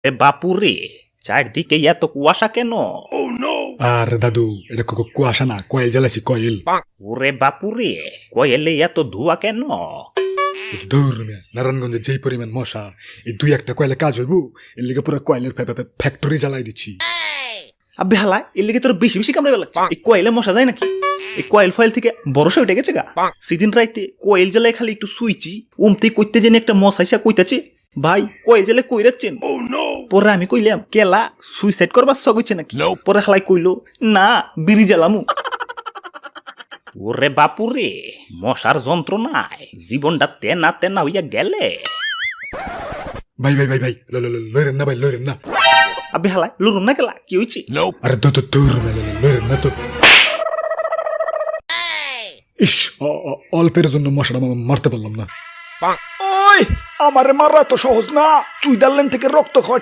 এ বাপুরে, চারদিকে এত কুয়াশা কেন? আর দাদু এটা কুয়াশা না, কয়েল জ্বালাইছি, কয়েল। ওরে বাপুরে, কয়েলে এত ধোঁয়া কেন? দূর মিয়া, নারায়ণগঞ্জে যেই পরিমাণ মশা, এই দুই একটা কয়েলে কাজ হইব, এর লিগে পুরো কয়েলের ফ্যাক্টরি জ্বালাই দিচ্ছি। আবে হালা, এর লিগে তোর বেশি বেশি কামড়ে বেলাচ্ছে। এই কয়েলে মশা যায় নাকি? এই কয়েল ফয়েল থেকে বরসে উঠে গেছে গা। সেদিন রাইতে কয়েল জ্বালায় খালি একটু শুইছি, উমতে কইতে জেনে একটা মশাইসা কইতাছে, ভাই কয়েল জ্বালে কই রাখছেন? পরে আমি কইলাম, কেলা সুইসাইড করবার শখ হচ্ছে নাকি? পরে হালাই কইলো, না বিড়ি জ্বালামু। ওরে বাপুরে, মশার যন্ত্রণায় জীবনটা তেনা তেনা হইয়া গেলে। ভাই ভাই ভাই ভাই, লইরেন না ভাই, লইরেন না। আবে হালাই লুরুম না কেলা, কি হয়েছে? আরে দূর মিয়া, লইরেন না তো। ইস, অল্পের জন্য মশাটা মারতে পারলাম না। ওই আমারে মারা তো সহজ না, সুইজারল্যান্ড থেকে রক্ত খাওয়া